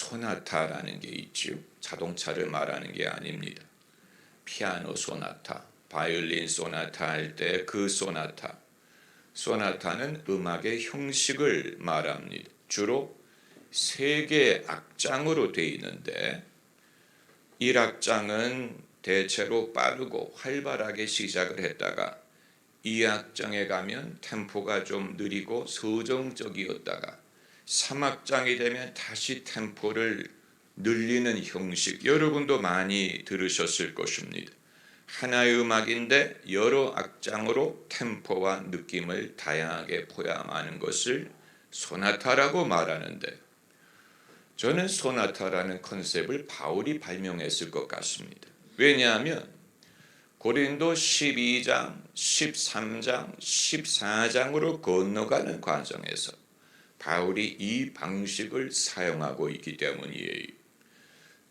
소나타라는 게 있지요. 자동차를 말하는 게 아닙니다. 피아노 소나타, 바이올린 소나타 할 때 그 소나타. 소나타는 음악의 형식을 말합니다. 주로 세 개의 악장으로 되어 있는데 1악장은 대체로 빠르고 활발하게 시작을 했다가 2악장에 가면 템포가 좀 느리고 서정적이었다가 3악장이 되면 다시 템포를 늘리는 형식, 여러분도 많이 들으셨을 것입니다. 하나의 음악인데 여러 악장으로 템포와 느낌을 다양하게 포함하는 것을 소나타라고 말하는데, 저는 소나타라는 컨셉을 바울이 발명했을 것 같습니다. 왜냐하면 고린도 12장, 13장, 14장으로 건너가는 과정에서 바울이 이 방식을 사용하고 있기 때문이에요.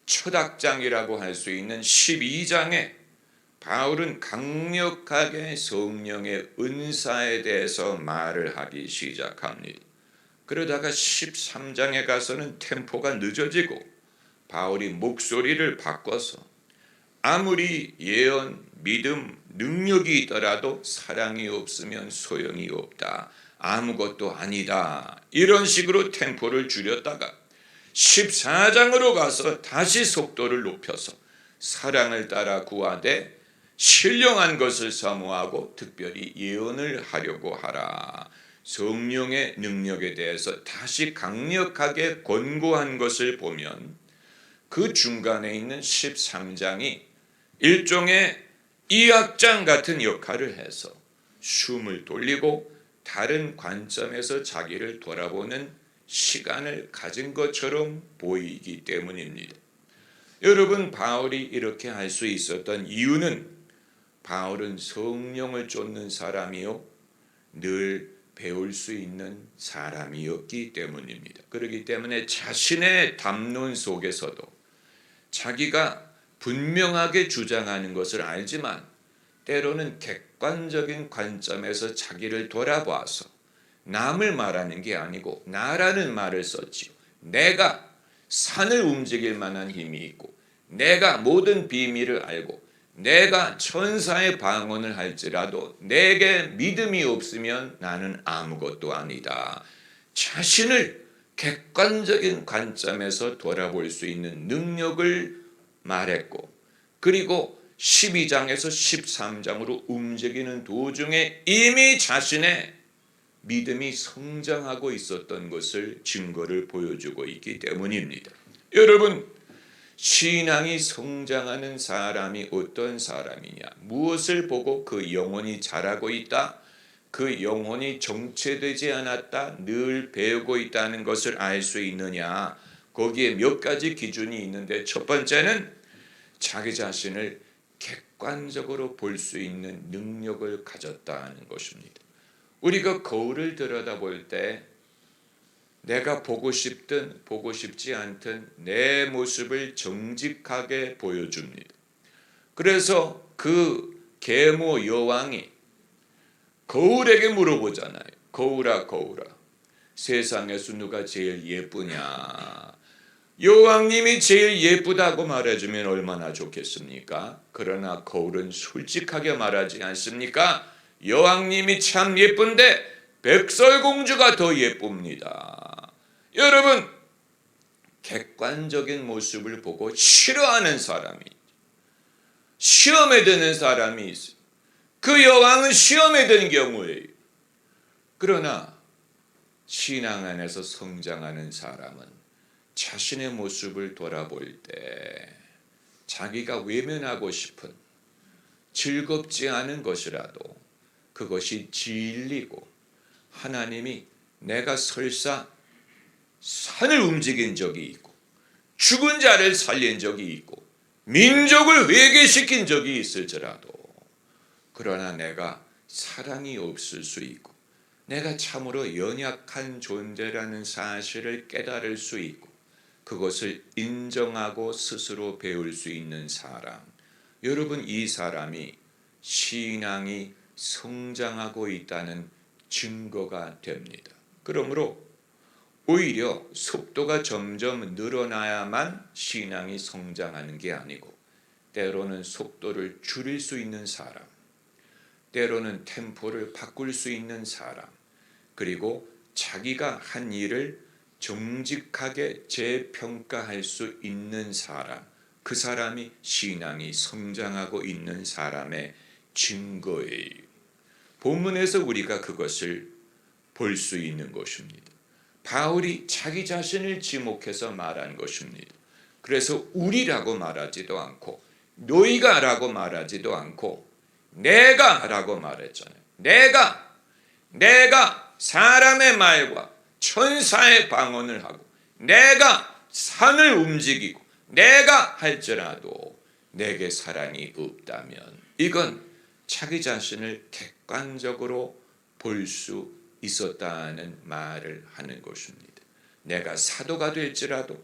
첫 악장이라고 할 수 있는 12장에 바울은 강력하게 성령의 은사에 대해서 말을 하기 시작합니다. 그러다가 13장에 가서는 템포가 늦어지고 바울이 목소리를 바꿔서 아무리 예언, 믿음, 능력이 있더라도 사랑이 없으면 소용이 없다. 아무것도 아니다. 이런 식으로 템포를 줄였다가 14장으로 가서 다시 속도를 높여서 사랑을 따라 구하되 신령한 것을 사모하고 특별히 예언을 하려고 하라. 성령의 능력에 대해서 다시 강력하게 권고한 것을 보면 그 중간에 있는 13장이 일종의 2악장 같은 역할을 해서 숨을 돌리고 다른 관점에서 자기를 돌아보는 시간을 가진 것처럼 보이기 때문입니다. 여러분, 바울이 이렇게 할 수 있었던 이유는 바울은 성령을 쫓는 사람이요 늘 배울 수 있는 사람이었기 때문입니다. 그렇기 때문에 자신의 담론 속에서도 자기가 분명하게 주장하는 것을 알지만 때로는 객관적인 관점에서 자기를 돌아봐서 남을 말하는 게 아니고 나라는 말을 썼지요. 내가 산을 움직일 만한 힘이 있고 내가 모든 비밀을 알고 내가 천사의 방언을 할지라도 내게 믿음이 없으면 나는 아무것도 아니다. 자신을 객관적인 관점에서 돌아볼 수 있는 능력을 말했고, 그리고 12장에서 13장으로 움직이는 도중에 이미 자신의 믿음이 성장하고 있었던 것을 증거를 보여주고 있기 때문입니다. 여러분, 신앙이 성장하는 사람이 어떤 사람이냐? 무엇을 보고 그 영혼이 자라고 있다? 그 영혼이 정체되지 않았다? 늘 배우고 있다는 것을 알 수 있느냐? 거기에 몇 가지 기준이 있는데 첫 번째는 자기 자신을 객관적으로 볼 수 있는 능력을 가졌다는 것입니다. 우리가 거울을 들여다볼 때 내가 보고 싶든 보고 싶지 않든 내 모습을 정직하게 보여줍니다. 그래서 그 계모 여왕이 거울에게 물어보잖아요. 거울아 거울아, 세상에서 누가 제일 예쁘냐? 여왕님이 제일 예쁘다고 말해주면 얼마나 좋겠습니까? 그러나 거울은 솔직하게 말하지 않습니까? 여왕님이 참 예쁜데 백설공주가 더 예쁩니다. 여러분, 객관적인 모습을 보고 싫어하는 사람이, 시험에 드는 사람이 있어요. 그 여왕은 시험에 든 경우에요. 그러나 신앙 안에서 성장하는 사람은 자신의 모습을 돌아볼 때 자기가 외면하고 싶은 즐겁지 않은 것이라도 그것이 진리고, 하나님이 내가 설사 산을 움직인 적이 있고 죽은 자를 살린 적이 있고 민족을 회개시킨 적이 있을지라도, 그러나 내가 사랑이 없을 수 있고 내가 참으로 연약한 존재라는 사실을 깨달을 수 있고 그것을 인정하고 스스로 배울 수 있는 사람, 여러분, 이 사람이 신앙이 성장하고 있다는 증거가 됩니다. 그러므로 오히려 속도가 점점 늘어나야만 신앙이 성장하는 게 아니고 때로는 속도를 줄일 수 있는 사람, 때로는 템포를 바꿀 수 있는 사람, 그리고 자기가 한 일을 정직하게 재평가할 수 있는 사람, 그 사람이 신앙이 성장하고 있는 사람의 증거예요. 본문에서 우리가 그것을 볼 수 있는 것입니다. 바울이 자기 자신을 지목해서 말한 것입니다. 그래서 우리라고 말하지도 않고 너희가라고 말하지도 않고 내가라고 말했잖아요. 내가 사람의 말과 천사의 방언을 하고 내가 산을 움직이고 내가 할지라도 내게 사랑이 없다면 이건 자기 자신을 객관적으로 볼 수 있었다는 말을 하는 것입니다. 내가 사도가 될지라도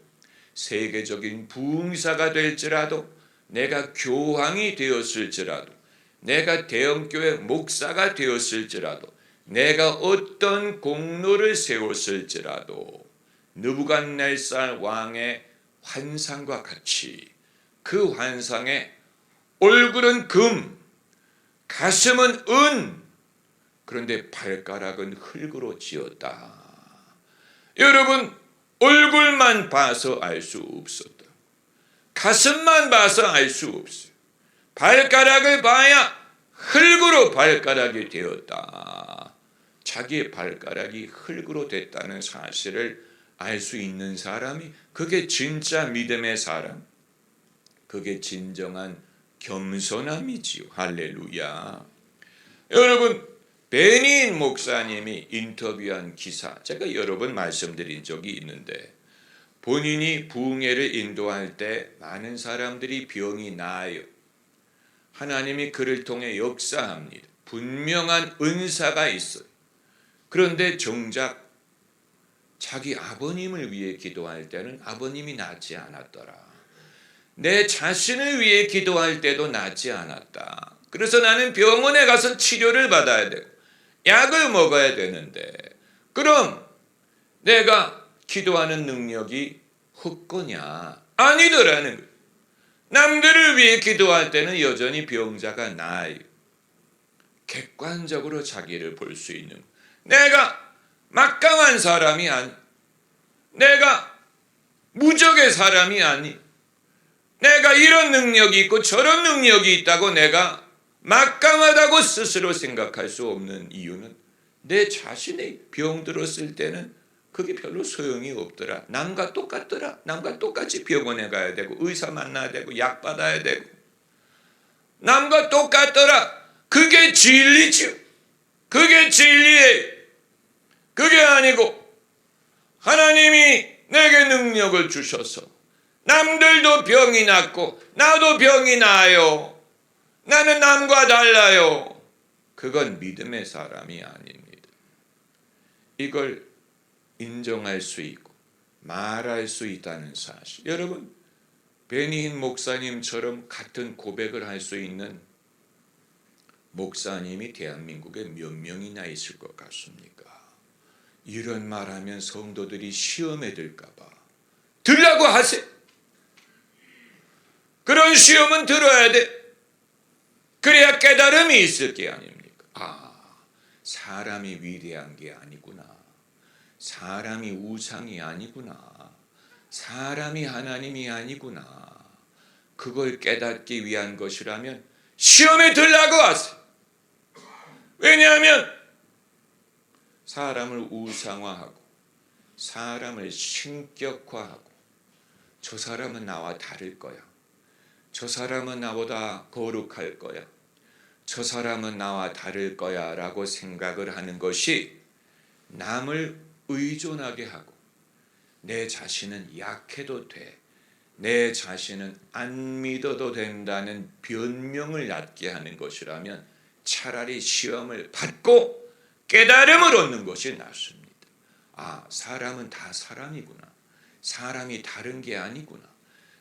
세계적인 부흥사가 될지라도 내가 교황이 되었을지라도 내가 대형교회 목사가 되었을지라도 내가 어떤 공로를 세웠을지라도 느부갓네살 왕의 환상과 같이 그 환상에 얼굴은 금, 가슴은 은, 그런데 발가락은 흙으로 지었다. 여러분, 얼굴만 봐서 알 수 없었다. 가슴만 봐서 알 수 없어요. 발가락을 봐야 흙으로 발가락이 되었다. 자기의 발가락이 흙으로 됐다는 사실을 알 수 있는 사람이 그게 진짜 믿음의 사람, 그게 진정한 겸손함이지요. 할렐루야. 여러분, 베니인 목사님이 인터뷰한 기사 제가 여러 번 말씀드린 적이 있는데 본인이 부흥회를 인도할 때 많은 사람들이 병이 나아요. 하나님이 그를 통해 역사합니다. 분명한 은사가 있어요. 그런데 정작 자기 아버님을 위해 기도할 때는 아버님이 낫지 않았더라. 내 자신을 위해 기도할 때도 낫지 않았다. 그래서 나는 병원에 가서 치료를 받아야 되고 약을 먹어야 되는데 그럼 내가 기도하는 능력이 헛거냐? 아니더라는 거예요. 남들을 위해 기도할 때는 여전히 병자가 나아요. 객관적으로 자기를 볼 수 있는 거예요. 내가 막강한 사람이 아니, 내가 무적의 사람이 아니, 내가 이런 능력이 있고 저런 능력이 있다고 내가 막강하다고 스스로 생각할 수 없는 이유는 내 자신이 병 들었을 때는 그게 별로 소용이 없더라. 남과 똑같더라. 남과 똑같이 병원에 가야 되고 의사 만나야 되고 약 받아야 되고 남과 똑같더라. 그게 진리죠. 그게 진리예요. 그게 아니고 하나님이 내게 능력을 주셔서 남들도 병이 낫고 나도 병이 나아요. 나는 남과 달라요. 그건 믿음의 사람이 아닙니다. 이걸 인정할 수 있고 말할 수 있다는 사실. 여러분, 베니힌 목사님처럼 같은 고백을 할 수 있는 목사님이 대한민국에 몇 명이나 있을 것 같습니까? 이런 말하면 성도들이 시험에 들까 봐 들라고 하세요. 그런 시험은 들어야 돼. 그래야 깨달음이 있을 게 아닙니까? 사람이 위대한 게 아니구나. 사람이 우상이 아니구나. 사람이 하나님이 아니구나. 그걸 깨닫기 위한 것이라면 시험에 들라고 하세요. 왜냐하면 사람을 우상화하고 사람을 신격화하고 저 사람은 나와 다를 거야. 저 사람은 나보다 거룩할 거야. 저 사람은 나와 다를 거야 라고 생각을 하는 것이 남을 의존하게 하고 내 자신은 약해도 돼. 내 자신은 안 믿어도 된다는 변명을 낳게 하는 것이라면 차라리 시험을 받고 깨달음을 얻는 것이 낫습니다. 사람은 다 사람이구나. 사람이 다른 게 아니구나.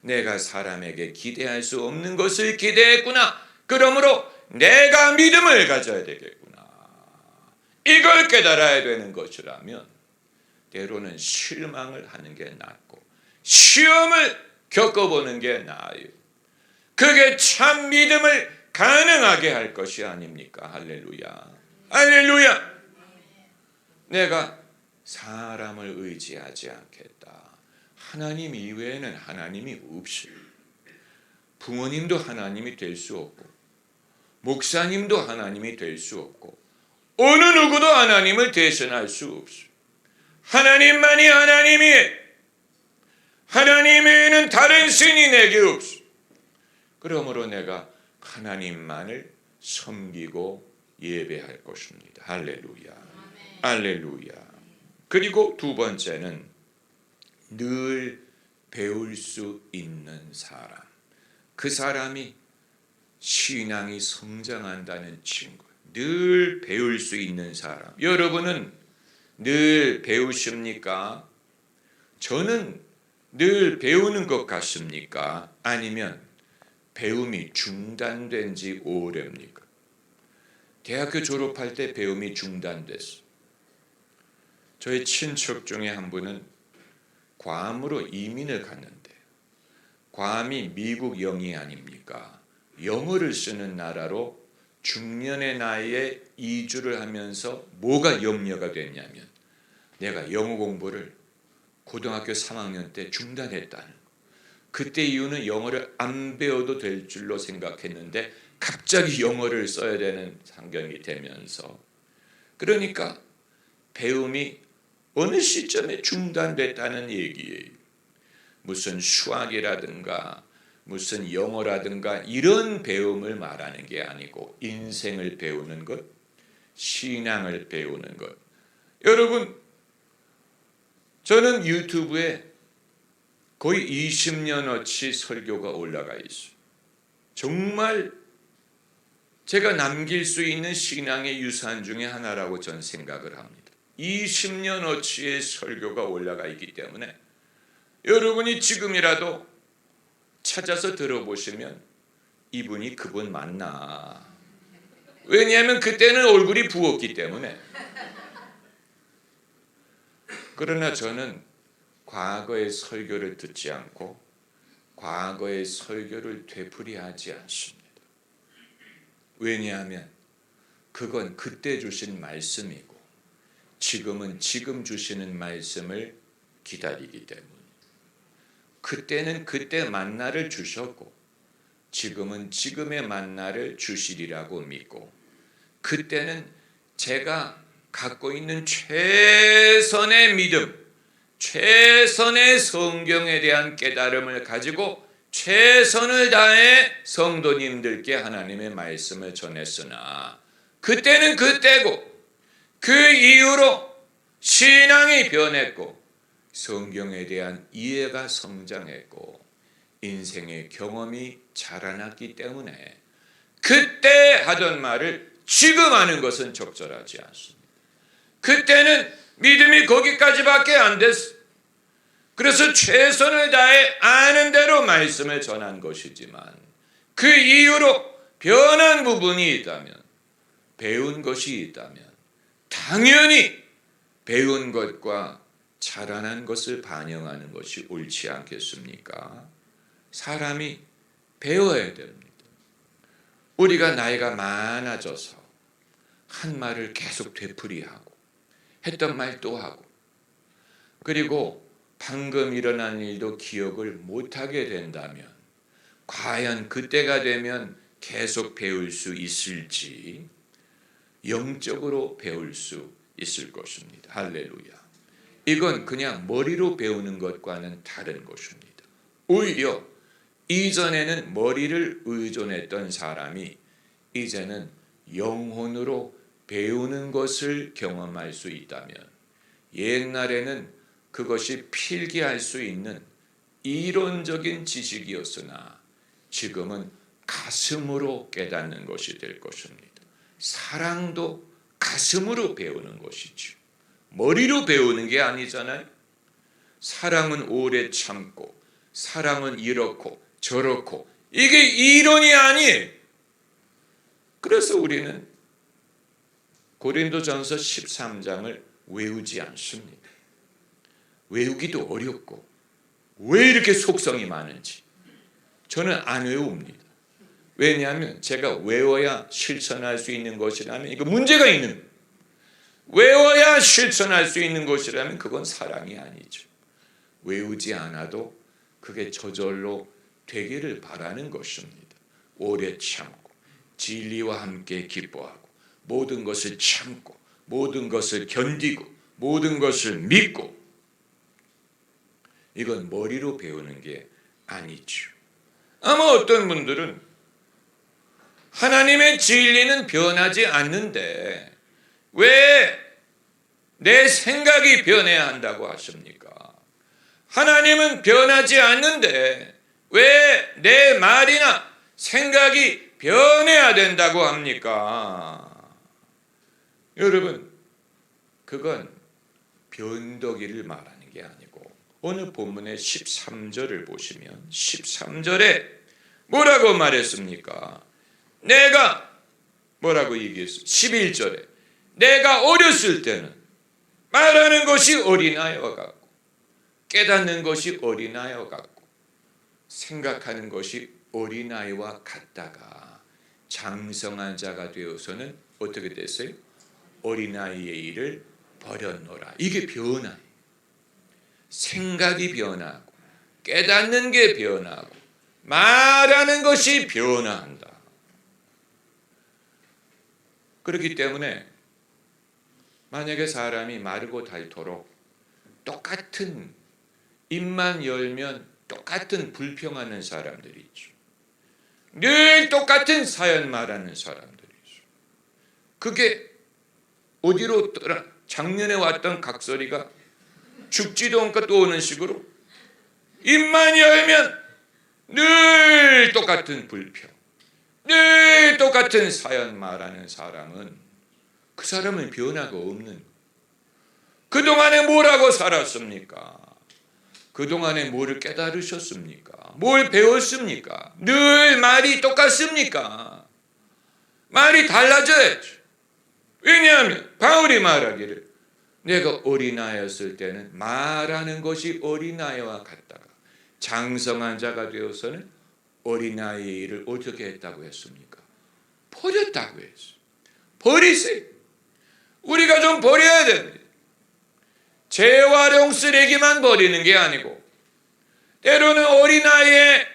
내가 사람에게 기대할 수 없는 것을 기대했구나. 그러므로 내가 믿음을 가져야 되겠구나. 이걸 깨달아야 되는 것이라면 때로는 실망을 하는 게 낫고 시험을 겪어보는 게 나아요. 그게 참 믿음을 가능하게 할 것이 아닙니까? 할렐루야. 할렐루야. 내가 사람을 의지하지 않겠다. 하나님 이외에는 하나님이 없어요. 부모님도 하나님이 될 수 없고 목사님도 하나님이 될 수 없고 어느 누구도 하나님을 대신할 수 없어요. 하나님만이 하나님이에요. 하나님 외에는 다른 신이 내게 없어요. 그러므로 내가 하나님만을 섬기고 예배할 것입니다. 할렐루야. 할렐루야. 그리고 두 번째는 늘 배울 수 있는 사람. 그 사람이 신앙이 성장한다는 친구. 늘 배울 수 있는 사람. 여러분은 늘 배우십니까? 저는 늘 배우는 것 같습니까? 아니면 배움이 중단된 지 오래입니까? 대학교 졸업할 때 배움이 중단됐어. 저희 친척 중에 한 분은 괌으로 이민을 갔는데, 괌이 미국 영이 아닙니까? 영어를 쓰는 나라로 중년의 나이에 이주를 하면서 뭐가 염려가 됐냐면 내가 영어 공부를 고등학교 3학년 때 중단했다는 거. 그때 이유는 영어를 안 배워도 될 줄로 생각했는데 갑자기 영어를 써야 되는 상황이 되면서, 그러니까 배움이 어느 시점에 중단됐다는 얘기예요. 무슨 수학이라든가 무슨 영어라든가 이런 배움을 말하는 게 아니고 인생을 배우는 것, 신앙을 배우는 것. 여러분, 저는 유튜브에 거의 20년어치 설교가 올라가 있어요. 정말 제가 남길 수 있는 신앙의 유산 중에 하나라고 저는 생각을 합니다. 20년어치의 설교가 올라가 있기 때문에 여러분이 지금이라도 찾아서 들어보시면 이분이 그분 맞나? 왜냐하면 그때는 얼굴이 부었기 때문에. 그러나 저는 과거의 설교를 듣지 않고 과거의 설교를 되풀이하지 않습니다. 왜냐하면 그건 그때 주신 말씀이고 지금은 지금 주시는 말씀을 기다리기 때문에, 그때는 그때 만나를 주셨고 지금은 지금의 만나를 주시리라고 믿고, 그때는 제가 갖고 있는 최선의 믿음, 최선의 성경에 대한 깨달음을 가지고 최선을 다해 성도님들께 하나님의 말씀을 전했으나 그때는 그때고 그 이후로 신앙이 변했고 성경에 대한 이해가 성장했고 인생의 경험이 자라났기 때문에 그때 하던 말을 지금 하는 것은 적절하지 않습니다. 그때는 믿음이 거기까지밖에 안 됐어. 그래서 최선을 다해 아는 대로 말씀을 전한 것이지만 그 이후로 변한 부분이 있다면, 배운 것이 있다면 당연히 배운 것과 자라난 것을 반영하는 것이 옳지 않겠습니까? 사람이 배워야 됩니다. 우리가 나이가 많아져서 한 말을 계속 되풀이하고 했던 말 또 하고, 그리고 방금 일어난 일도 기억을 못하게 된다면 과연 그때가 되면 계속 배울 수 있을지, 영적으로 배울 수 있을 것입니다. 할렐루야. 이건 그냥 머리로 배우는 것과는 다른 것입니다. 오히려 이전에는 머리를 의존했던 사람이 이제는 영혼으로 배우는 것을 경험할 수 있다면, 옛날에는 그것이 필기할 수 있는 이론적인 지식이었으나 지금은 가슴으로 깨닫는 것이 될 것입니다. 사랑도 가슴으로 배우는 것이죠. 머리로 배우는 게 아니잖아요. 사랑은 오래 참고 사랑은 이렇고 저렇고 이게 이론이 아니에요. 그래서 우리는 고린도전서 13장을 외우지 않습니다. 외우기도 어렵고 왜 이렇게 속성이 많은지 저는 안 외웁니다. 왜냐하면 제가 외워야 실천할 수 있는 것이라면 이거 문제가 있는 거예요. 외워야 실천할 수 있는 것이라면 그건 사랑이 아니죠. 외우지 않아도 그게 저절로 되기를 바라는 것입니다. 오래 참고 진리와 함께 기뻐하고 모든 것을 참고 모든 것을 견디고 모든 것을 믿고 이건 머리로 배우는 게 아니죠. 아마 어떤 분들은 하나님의 진리는 변하지 않는데 왜 내 생각이 변해야 한다고 하십니까? 하나님은 변하지 않는데 왜 내 말이나 생각이 변해야 된다고 합니까? 여러분, 그건 변덕이를 말하는 게 아니고 오늘 본문의 13절을 보시면 13절에 뭐라고 말했습니까? 내가 뭐라고 얘기했어요? 11절에 내가 어렸을 때는 말하는 것이 어린아이와 같고 깨닫는 것이 어린아이와 같고 생각하는 것이 어린아이와 같다가 장성한 자가 되어서는 어떻게 됐어요? 어린아이의 일을 버렸노라. 이게 변화예요. 생각이 변하고 깨닫는 게 변하고 말하는 것이 변화한다. 그렇기 때문에 만약에 사람이 마르고 닳도록 똑같은 입만 열면 똑같은 불평하는 사람들이 있죠. 늘 똑같은 사연 말하는 사람들이 있죠. 그게 어디로 떠나 작년에 왔던 각설이가 죽지도 않고 또 오는 식으로 입만 열면 늘 똑같은 불평, 늘 똑같은 사연 말하는 사람은 그 사람은 변화가 없는, 그동안에 뭐라고 살았습니까? 그동안에 뭐를 깨달으셨습니까? 뭘 배웠습니까? 늘 말이 똑같습니까? 말이 달라져야죠. 왜냐하면 바울이 말하기를 내가 어린아이였을 때는 말하는 것이 어린아이와 같다가 장성한 자가 되어서는 어린아이의 일을 어떻게 했다고 했습니까? 버렸다고 했어요. 버리세요. 우리가 좀 버려야 됩니다. 재활용 쓰레기만 버리는 게 아니고 때로는 어린아이의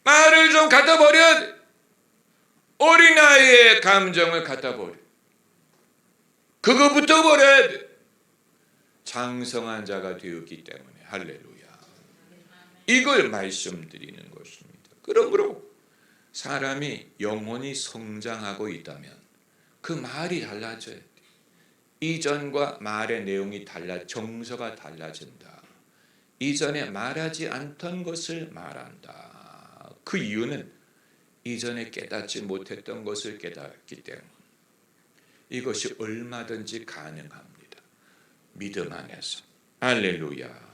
말을 좀 갖다 버려야 돼. 어린아이의 감정을 갖다 버려. 그거부터 버려야 돼. 장성한 자가 되었기 때문에. 할렐루야. 이걸 말씀드리는 것입니다. 그러므로 사람이 영혼이 성장하고 있다면 그 말이 달라져야 돼. 이전과 말의 내용이 정서가 달라진다. 이전에 말하지 않던 것을 말한다. 그 이유는 이전에 깨닫지 못했던 것을 깨닫기 때문에 이것이 얼마든지 가능합니다. 믿음 안에서. 할렐루야.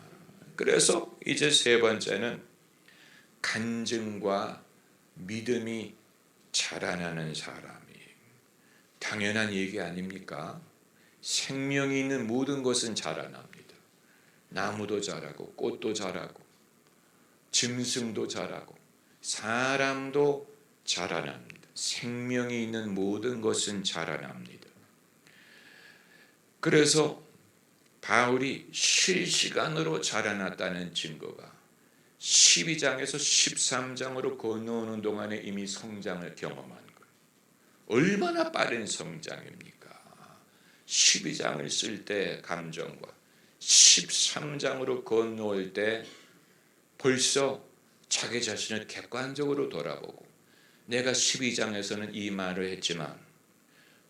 그래서 이제 세 번째는 간증과 믿음이 자라나는 사람이. 당연한 얘기 아닙니까? 생명이 있는 모든 것은 자라납니다. 나무도 자라고 꽃도 자라고 짐승도 자라고 사람도 자라납니다. 생명이 있는 모든 것은 자라납니다. 그래서 바울이 실시간으로 자라났다는 증거가 12장에서 13장으로 건너오는 동안에 이미 성장을 경험한 거예요. 얼마나 빠른 성장입니까? 12장을 쓸 때 감정과 13장으로 건너올 때 벌써 자기 자신을 객관적으로 돌아보고 내가 12장에서는 이 말을 했지만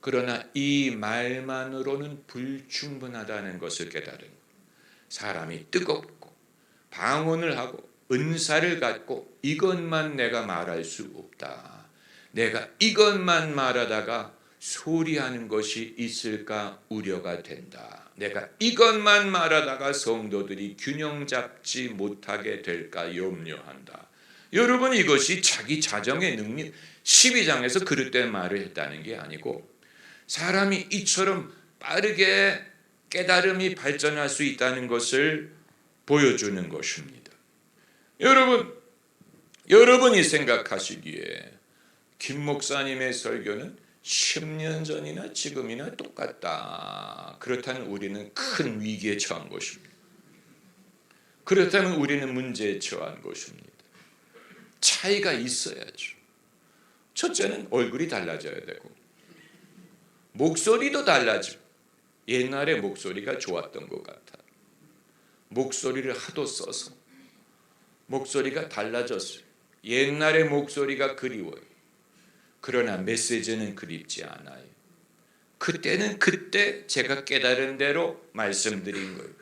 그러나 이 말만으로는 불충분하다는 것을 깨달은 사람이 뜨겁고 방언을 하고 은사를 갖고 이것만 내가 말할 수 없다. 내가 이것만 말하다가 소리하는 것이 있을까 우려가 된다. 내가 이것만 말하다가 성도들이 균형 잡지 못하게 될까 염려한다. 여러분, 이것이 자기 자정의 능력 12장에서 그릇된 말을 했다는 게 아니고 사람이 이처럼 빠르게 깨달음이 발전할 수 있다는 것을 보여주는 것입니다. 여러분이 생각하시기에 김 목사님의 설교는 10년 전이나 지금이나 똑같다. 그렇다면 우리는 큰 위기에 처한 것입니다. 그렇다면 우리는 문제에 처한 것입니다. 차이가 있어야죠. 첫째는 얼굴이 달라져야 되고 목소리도 달라져. 옛날에 목소리가 좋았던 것 같아. 목소리를 하도 써서 목소리가 달라졌어요. 옛날의 목소리가 그리워요. 그러나 메시지는 그립지 않아요. 그때는 그때 제가 깨달은 대로 말씀드린 거예요.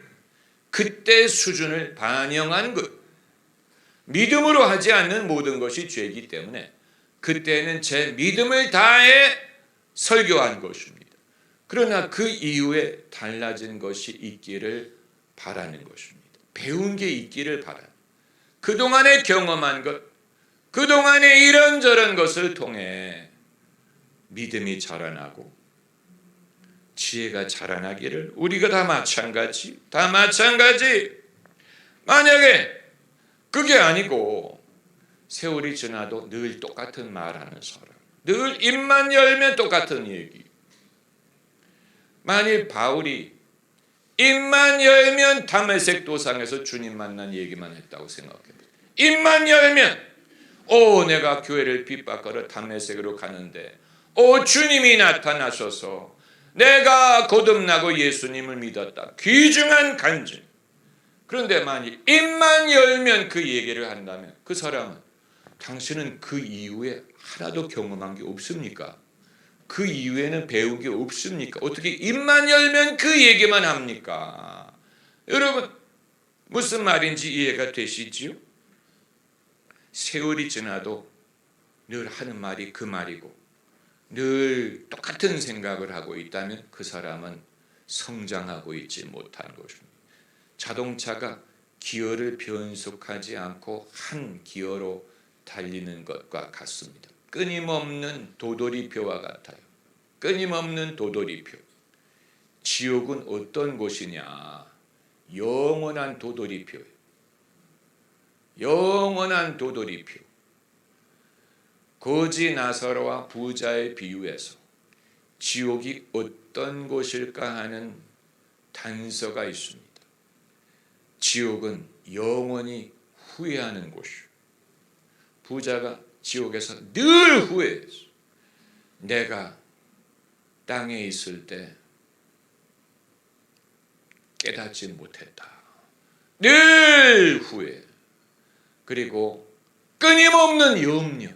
그때 수준을 반영한 것. 믿음으로 하지 않는 모든 것이 죄이기 때문에 그때는 제 믿음을 다해 설교한 것입니다. 그러나 그 이후에 달라진 것이 있기를 바라는 것입니다. 배운 게 있기를 바라는. 그동안에 경험한 것, 그동안에 이런저런 것을 통해 믿음이 자라나고 지혜가 자라나기를 우리가 다 마찬가지. 만약에 그게 아니고 세월이 지나도 늘 똑같은 말하는 사람, 늘 입만 열면 똑같은 얘기. 만일 바울이 입만 열면 다메섹 도상에서 주님 만난 얘기만 했다고 생각해요. 입만 열면 내가 교회를 핍박하러 다메섹으로 가는데 주님이 나타나셔서 내가 거듭나고 예수님을 믿었다. 귀중한 간증. 그런데 만일 입만 열면 그 얘기를 한다면 그 사람은 당신은 그 이후에 하나도 경험한 게 없습니까? 그 이후에는 배운 게 없습니까? 어떻게 입만 열면 그 얘기만 합니까? 여러분 무슨 말인지 이해가 되시지요? 세월이 지나도 늘 하는 말이 그 말이고 늘 똑같은 생각을 하고 있다면 그 사람은 성장하고 있지 못한 것입니다. 자동차가 기어를 변속하지 않고 한 기어로 달리는 것과 같습니다. 끊임없는 도돌이표와 같아요. 끊임없는 도돌이표. 지옥은 어떤 곳이냐? 영원한 도돌이표예요. 영원한 도돌이표. 거지 나사로와 부자의 비유에서 지옥이 어떤 곳일까 하는 단서가 있습니다. 지옥은 영원히 후회하는 곳이요. 부자가 지옥에서 늘 후회했어. 내가 땅에 있을 때 깨닫지 못했다. 늘 후회. 그리고 끊임없는 염려.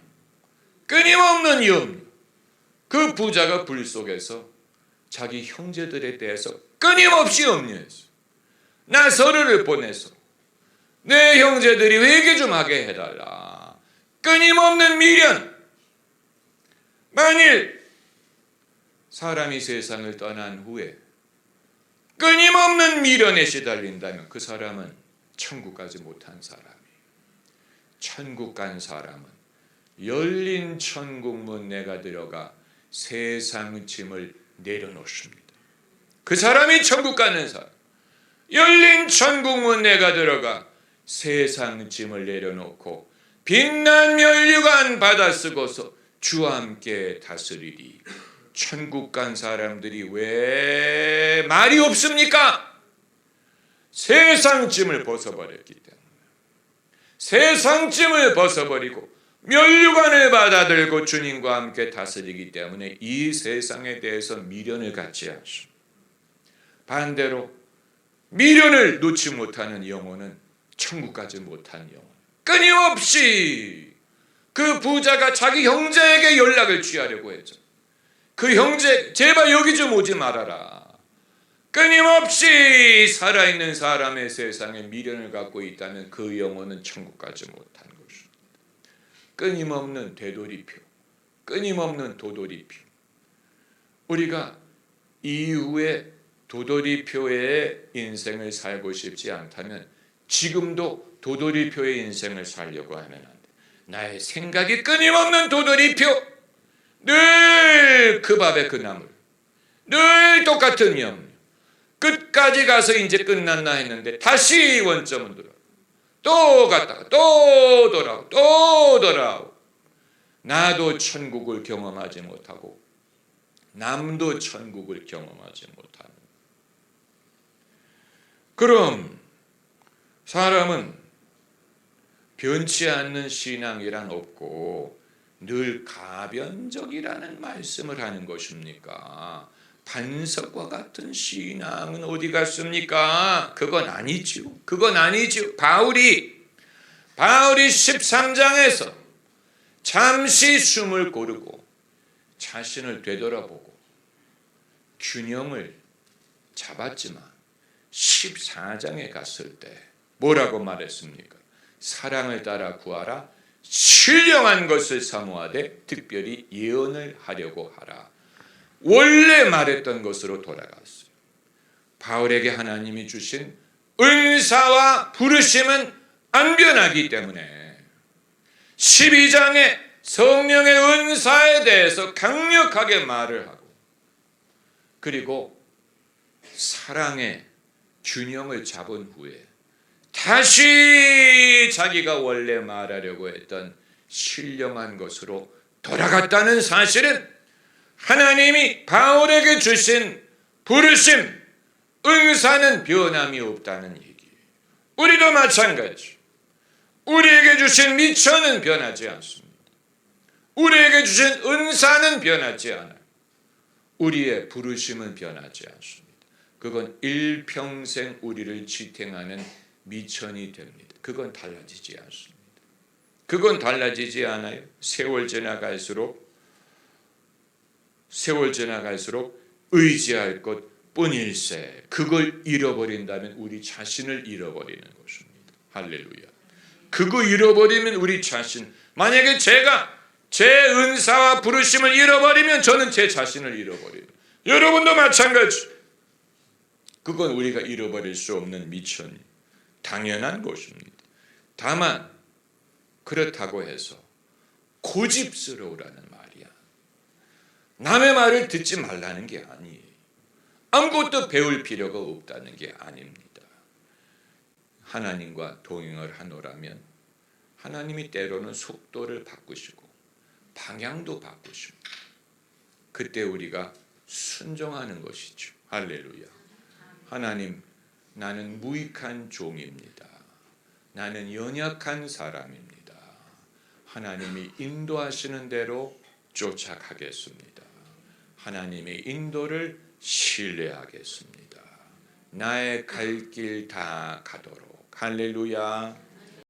그 부자가 불 속에서 자기 형제들에 대해서 끊임없이 염려했어. 나사로를 보내서 내 형제들이 회개 좀 하게 해달라. 끊임없는 미련. 만일 사람이 세상을 떠난 후에 끊임없는 미련에 시달린다면 그 사람은 천국 가지 못한 사람이에요. 천국 간 사람은 열린 천국문 내가 들어가 세상 짐을 내려놓습니다. 그 사람이 천국 가는 사람. 열린 천국문 내가 들어가 세상 짐을 내려놓고 빛난 면류관 받아 쓰고서 주와 함께 다스리리. 천국 간 사람들이 왜 말이 없습니까? 세상 짐을 벗어버렸기 때문에. 세상 짐을 벗어버리고 면류관을 받아들고 주님과 함께 다스리기 때문에 이 세상에 대해서 미련을 갖지 않습니다. 반대로 미련을 놓지 못하는 영혼은 천국 가지 못한 영혼. 끊임없이 그 부자가 자기 형제에게 연락을 취하려고 했죠. 그 형제 제발 여기 좀 오지 말아라. 끊임없이 살아있는 사람의 세상에 미련을 갖고 있다면 그 영혼은 천국 가지 못한 것입니다. 끊임없는 되돌이표, 끊임없는 도돌이표. 우리가 이후에 도돌이표의 인생을 살고 싶지 않다면 지금도 도돌이표의 인생을 살려고 하면 안 돼. 나의 생각이 끊임없는 도돌이표. 늘 그 밥에 그 나물. 늘 똑같은 염려. 끝까지 가서 이제 끝났나 했는데 다시 원점으로 돌아. 또 갔다가 또 돌아오고 또 돌아오고. 나도 천국을 경험하지 못하고 남도 천국을 경험하지 못하는. 그럼 사람은 변치 않는 신앙이란 없고 늘 가변적이라는 말씀을 하는 것입니까? 반석과 같은 신앙은 어디 갔습니까? 그건 아니죠. 그건 아니죠. 바울이 13장에서 잠시 숨을 고르고 자신을 되돌아보고 균형을 잡았지만 14장에 갔을 때 뭐라고 말했습니까? 사랑을 따라 구하라. 신령한 것을 사모하되 특별히 예언을 하려고 하라. 원래 말했던 것으로 돌아갔어요. 바울에게 하나님이 주신 은사와 부르심은 안 변하기 때문에 12장에 성령의 은사에 대해서 강력하게 말을 하고 그리고 사랑의 균형을 잡은 후에 다시 자기가 원래 말하려고 했던 신령한 것으로 돌아갔다는 사실은 하나님이 바울에게 주신 부르심, 은사는 변함이 없다는 얘기예요. 우리도 마찬가지. 우리에게 주신 미천은 변하지 않습니다. 우리에게 주신 은사는 변하지 않아요. 우리의 부르심은 변하지 않습니다. 그건 일평생 우리를 지탱하는 미천이 됩니다. 그건 달라지지 않습니다. 그건 달라지지 않아요. 세월 지나갈수록 의지할 것 뿐일세. 그걸 잃어버린다면 우리 자신을 잃어버리는 것입니다. 할렐루야. 그거 잃어버리면 우리 자신, 만약에 제가 제 은사와 부르심을 잃어버리면 저는 제 자신을 잃어버려요. 여러분도 마찬가지. 그건 우리가 잃어버릴 수 없는 미천이 당연한 것입니다. 다만 그렇다고 해서 고집스러우라는 말이야. 남의 말을 듣지 말라는 게 아니에요. 아무것도 배울 필요가 없다는 게 아닙니다. 하나님과 동행을 하노라면 하나님이 때로는 속도를 바꾸시고 방향도 바꾸십니다. 그때 우리가 순종하는 것이죠. 할렐루야. 하나님, 나는 무익한 종입니다. 나는 연약한 사람입니다. 하나님이 인도하시는 대로 쫓아가겠습니다. 하나님의 인도를 신뢰하겠습니다. 나의 갈 길 다 가도록. 할렐루야.